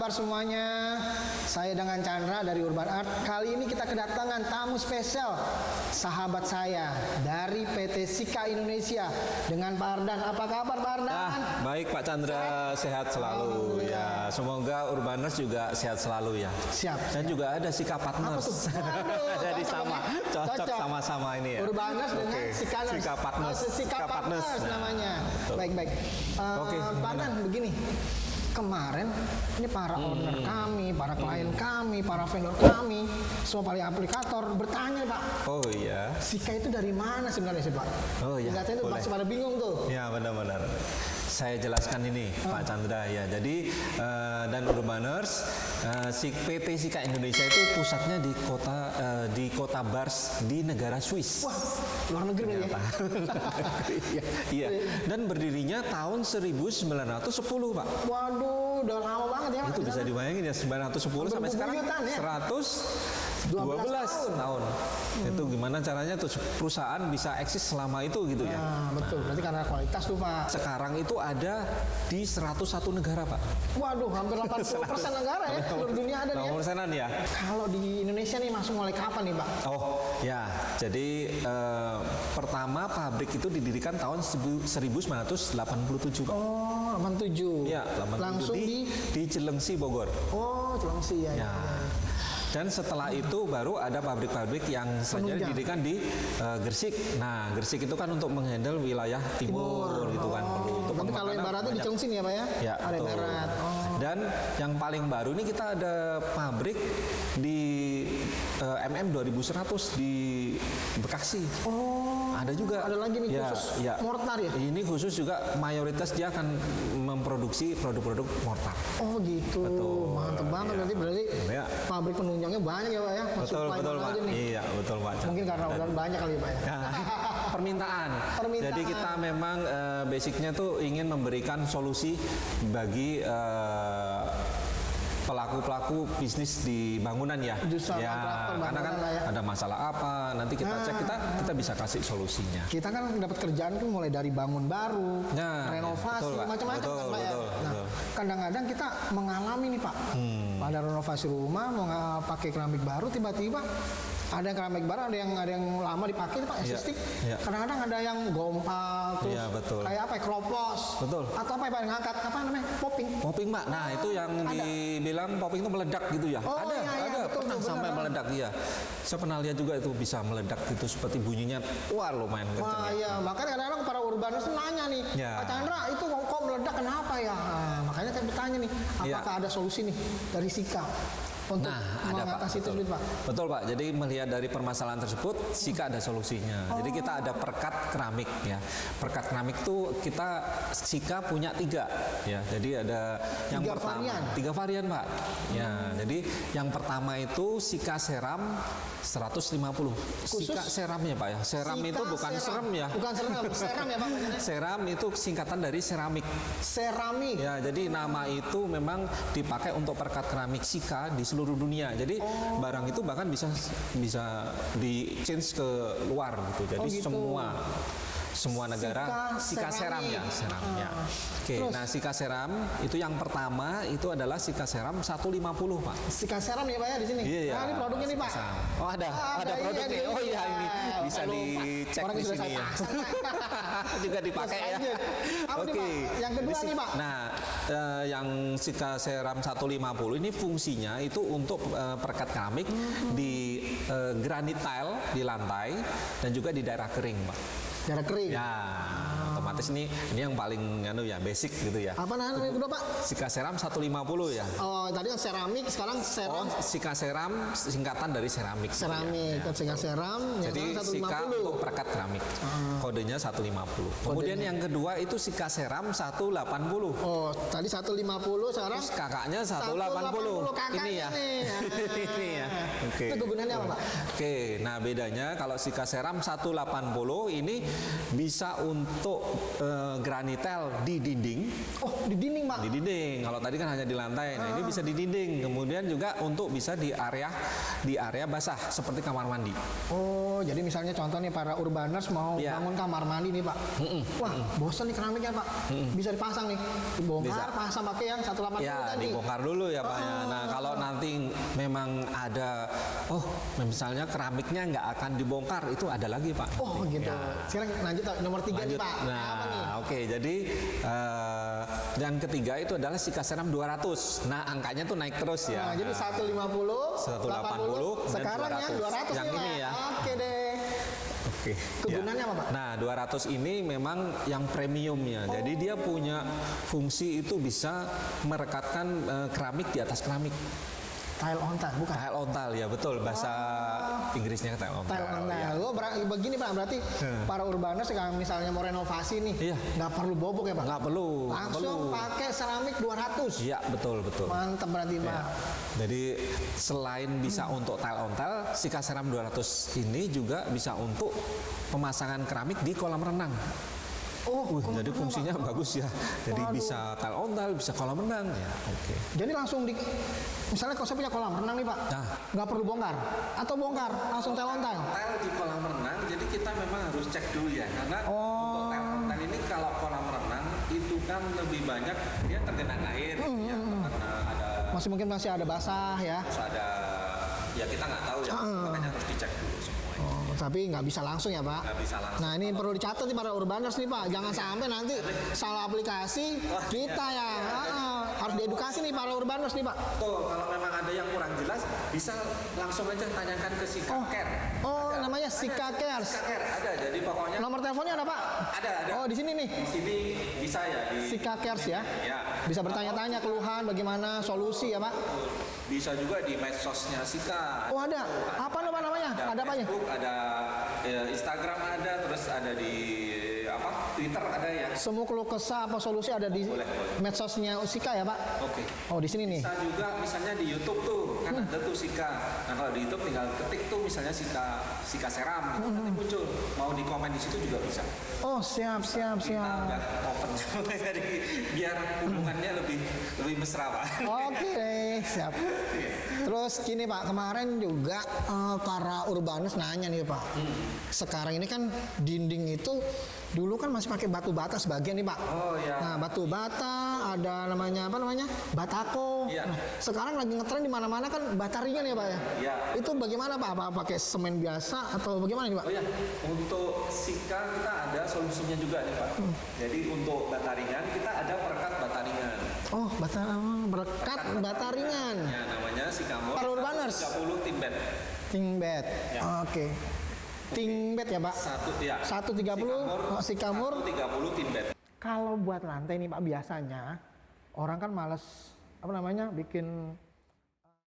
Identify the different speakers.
Speaker 1: kabar semuanya? Saya dengan Chandra dari Urban Art. Kali ini kita kedatangan tamu spesial, sahabat saya dari PT Sika Indonesia dengan Pak Ardan. Apa kabar Pak Ardan?
Speaker 2: Baik Pak Chandra, sehat selalu ya. Semoga Urbaners juga sehat selalu ya.
Speaker 1: Siap.
Speaker 2: Dan juga ada Sika Partners. Jadi cocok sama-sama ini ya.
Speaker 1: Urbaners dengan Sika Partners. Sika Partners namanya. Baik-baik.
Speaker 2: Oke,
Speaker 1: Pak Ardan begini. Kemarin ini para owner kami, para klien kami, para vendor kami, semua para aplikator bertanya Pak.
Speaker 2: Oh iya.
Speaker 1: Sika itu dari mana sebenarnya sih Pak?
Speaker 2: Oh iya.
Speaker 1: Katanya itu masih pada bingung tuh.
Speaker 2: Ya benar-benar. Saya jelaskan ini Pak Chandra ya. Jadi dan Urbaners, PT Sika Indonesia itu pusatnya di kota Bars di negara Swiss.
Speaker 1: Wah, luar negeri ya.
Speaker 2: Iya. Dan berdirinya tahun 1910 Pak.
Speaker 1: Waduh, udah lama banget ya Pak.
Speaker 2: Itu bisa dibayangin ya 910 sampai sekarang
Speaker 1: ya?
Speaker 2: 112 tahun. Itu gimana caranya tuh perusahaan bisa eksis selama itu gitu ya.
Speaker 1: Betul, berarti karena kualitas tuh Pak.
Speaker 2: Sekarang itu ada di 101 negara Pak.
Speaker 1: Waduh, hampir 80% negara ya, seluruh dunia ada nih ya.
Speaker 2: Ya.
Speaker 1: Kalau di Indonesia nih masuk mulai kapan nih Pak?
Speaker 2: Oh ya, jadi pertama pabrik itu didirikan tahun 1987 Pak.
Speaker 1: Oh, 87.
Speaker 2: Ya, 87
Speaker 1: langsung
Speaker 2: di Cilengsi Bogor.
Speaker 1: Oh, Cilengsi ya.
Speaker 2: Dan setelah itu baru ada pabrik-pabrik yang selanjutnya didirikan di Gresik. Nah, Gresik itu kan untuk menghandle wilayah timur gitu kan. Untuk
Speaker 1: tapi kalau yang barat itu di Cilengsi nih ya Pak ya?
Speaker 2: Ya,
Speaker 1: ada
Speaker 2: betul.
Speaker 1: barat.
Speaker 2: Dan yang paling baru ini kita ada pabrik di MM 2100 di Bekasi.
Speaker 1: Oh,
Speaker 2: ada juga.
Speaker 1: Ada lagi nih khusus mortar ya?
Speaker 2: Ini khusus juga mayoritas dia akan memproduksi produk-produk mortar.
Speaker 1: Oh gitu.
Speaker 2: Betul.
Speaker 1: Mantap banget berarti pabrik penunjangnya banyak ya Pak ya?
Speaker 2: Betul Pak. Iya betul Pak.
Speaker 1: Mungkin karena udah banyak kali Pak ya?
Speaker 2: Permintaan. Jadi kita memang basicnya tuh ingin memberikan solusi bagi pelaku-pelaku bisnis di bangunan ya. Karena kan ada masalah apa, nanti kita cek, kita bisa kasih solusinya.
Speaker 1: Kita kan dapat kerjaan tuh mulai dari bangun baru, renovasi, macam-macam kan Pak ya. Nah, kadang-kadang kita mengalami nih Pak, pada renovasi rumah mau pakai keramik baru, tiba-tiba ada yang keramik baru, ada yang lama dipakai Pak, existing. Kadang-kadang ada yang gompal, terus kayak apa, kropos, atau apa yang ngangkat, apa namanya, popping.
Speaker 2: Popping Pak, nah itu yang dibilang popping itu meledak gitu ya. Ada, pernah sampai meledak ya. Saya pernah lihat juga itu bisa meledak gitu, seperti bunyinya, wah lumayan kenceng.
Speaker 1: Wah iya, makanya kadang-kadang para urbaners nanya nih, Pak Chandra itu kok meledak kenapa ya? Makanya saya bertanya nih, apakah ada solusi nih dari Sika untuk mengatasi itu Pak?
Speaker 2: Betul Pak, jadi melihat dari permasalahan tersebut, Sika ada solusinya. Jadi kita ada perekat keramik ya. Perekat keramik itu Sika punya 3 ya. Jadi ada yang pertama 3 varian Pak. Ya, jadi yang pertama itu Sika Seram 150. Sika Seramnya Pak ya. Seram itu bukan serem ya.
Speaker 1: Bukan serem, seram ya Pak.
Speaker 2: Seram itu singkatan dari seramik.
Speaker 1: Seramik.
Speaker 2: Ya, jadi nama itu memang dipakai untuk perekat keramik Sika di seluruh dunia. Jadi barang itu bahkan bisa di change ke luar gitu. Jadi semua negara Sika Seram ya. Oke, nah Sika Seram itu yang pertama itu adalah Sika Seram 150 Pak.
Speaker 1: Sika Seram ya Pak ya di sini.
Speaker 2: Iya.
Speaker 1: Nah, ini produknya nih Pak.
Speaker 2: Oh ada produknya. Oh iya ini bisa dicek di sini ya. Juga dipakai ya.
Speaker 1: Oke. Yang kedua nih Pak.
Speaker 2: Nah, yang Sika Seram 150 ini fungsinya itu untuk perekat keramik di granit tile di lantai dan juga di daerah kering Pak.
Speaker 1: Daerah kering.
Speaker 2: Ya, otomatis ini yang paling basic gitu ya.
Speaker 1: Apa namanya kedua Pak?
Speaker 2: Sika Seram 150 ya.
Speaker 1: Oh, tadi yang seramik, sekarang seram.
Speaker 2: Sika Seram singkatan dari seramik.
Speaker 1: Seramik, Sika Seram.
Speaker 2: Jadi Sika untuk perekat keramik. Kodenya 150. Kemudian yang kedua itu Sika Seram 180.
Speaker 1: Oh, tadi 150 sekarang.
Speaker 2: Terus kakaknya 180. Ini ya. Ini ya. Oke.
Speaker 1: Itu kegunaannya apa Pak?
Speaker 2: Oke, nah bedanya kalau Sika Seram 180 ini bisa untuk granitel di dinding.
Speaker 1: Oh, di dinding, Pak.
Speaker 2: Di dinding. Kalau tadi kan hanya di lantai. Nah, ini bisa di dinding. Kemudian juga untuk bisa di area basah seperti kamar mandi.
Speaker 1: Oh, jadi misalnya contoh nih para urbaners mau bangun kamar mandi nih, Pak. Wah, bosan nih keramiknya, Pak. Bisa dipasang nih. Dibongkar, pasang pakai yang 180
Speaker 2: ya,
Speaker 1: tadi.
Speaker 2: dibongkar dulu ya, Pak. Nah, kalau nanti memang ada misalnya keramiknya nggak akan dibongkar, itu ada lagi, Pak.
Speaker 1: Oh, gitu. Sekarang lanjut nomor 3 nih, Pak.
Speaker 2: Nah, oke. Jadi dan ketiga itu adalah Sika Seram 200. Nah, angkanya tuh naik terus ya.
Speaker 1: Nah, jadi 150,
Speaker 2: 180,
Speaker 1: sekarang yang 200
Speaker 2: yang
Speaker 1: nih,
Speaker 2: ini
Speaker 1: Pak.
Speaker 2: ya.
Speaker 1: Oke deh.
Speaker 2: Oke.
Speaker 1: Kegunaannya apa, Pak?
Speaker 2: Nah, 200 ini memang yang premiumnya. Jadi dia punya fungsi itu bisa merekatkan keramik di atas keramik.
Speaker 1: Tile on tile, bukan?
Speaker 2: Tile on tile, ya betul. Bahasa Inggrisnya tile on tile.
Speaker 1: Tile on tile.
Speaker 2: Ya.
Speaker 1: Lo begini, Pak, berarti para urbaners kalau misalnya mau renovasi nih, nggak perlu bobok ya, Pak?
Speaker 2: Nggak perlu.
Speaker 1: Langsung pakai seramik 200.
Speaker 2: Iya, betul.
Speaker 1: Mantap berarti, Pak.
Speaker 2: Jadi selain bisa untuk tile on tile, Sika Seram 200 ini juga bisa untuk pemasangan keramik di kolam renang. Jadi fungsinya bagus ya. Jadi bisa tile on tile, bisa kolam renang ya. Oke.
Speaker 1: Jadi langsung misalnya kalau saya punya kolam renang nih, Pak, nggak perlu bongkar atau bongkar langsung tile on tile.
Speaker 2: Tile di kolam renang, jadi kita memang harus cek dulu ya, karena untuk tile on tile ini kalau kolam renang itu kan lebih banyak dia tergenang air, ya, karena
Speaker 1: masih ada basah ya.
Speaker 2: Terus ada ya kita nggak tahu ya, makanya harus dicek dulu semuanya.
Speaker 1: Tapi nggak bisa langsung ya, Pak?
Speaker 2: Nggak bisa langsung.
Speaker 1: Nah, ini perlu dicatat nih para urbaners nih, Pak. Jangan sampai nanti salah aplikasi kita ya. Harus diedukasi nih para urbaners nih, Pak.
Speaker 2: Tuh, kalau memang ada yang kurang jelas, bisa langsung aja tanyakan ke Sika Care.
Speaker 1: Namanya Sika Cares.
Speaker 2: Sika Care ada, jadi pokoknya.
Speaker 1: Nomor teleponnya ada, Pak?
Speaker 2: Ada.
Speaker 1: Oh, di sini nih.
Speaker 2: Di sini bisa ya.
Speaker 1: Sika Cares ya.
Speaker 2: Ya.
Speaker 1: Bisa bertanya-tanya keluhan, bagaimana solusi ya, Pak?
Speaker 2: Bisa juga di medsosnya Sika.
Speaker 1: Oh, ada. Apa namanya? Ada apa ya?
Speaker 2: Facebook, ada Instagram ada, terus ada di Twitter ada ya.
Speaker 1: Semua keluh kesah apa solusi ada di medsosnya Sika ya, Pak?
Speaker 2: Oke.
Speaker 1: Oh, di sini nih.
Speaker 2: Bisa juga misalnya di YouTube tuh, kan ada tuh Sika. Nah, kalau di YouTube tinggal ketik tuh misalnya Sika Seram gitu, nanti muncul. Mau di komen di situ juga bisa.
Speaker 1: Oh, siap.
Speaker 2: Kita udah open juga, jadi biar hubungannya lebih mesra, Pak.
Speaker 1: Oke, siap. Terus gini, Pak, kemarin juga para urbaners nanya nih, Pak. Sekarang ini kan dinding itu dulu kan masih pakai batu bata sebagian nih, Pak.
Speaker 2: Oh iya.
Speaker 1: Nah, batu bata ada namanya batako.
Speaker 2: Iya.
Speaker 1: Nah, sekarang lagi ngetren di mana-mana kan bata ringan ya, Pak ya.
Speaker 2: Iya.
Speaker 1: Itu bagaimana, Pak? Apa pakai semen biasa atau bagaimana nih, Pak?
Speaker 2: Oh iya, untuk Sika kita ada solusinya juga nih, Pak. Jadi untuk bata ringan kita ada perekat bata ringan.
Speaker 1: Oh, berekat bata ringan.
Speaker 2: Ya, namanya Sikamor.
Speaker 1: Para urbaners.
Speaker 2: 30 tim bed.
Speaker 1: Ting bed.
Speaker 2: Ya.
Speaker 1: Oke. Ting bed ya, Pak? 130 Sikamor.
Speaker 2: 130 tim bed.
Speaker 1: Kalau buat lantai nih, Pak, biasanya orang kan males bikin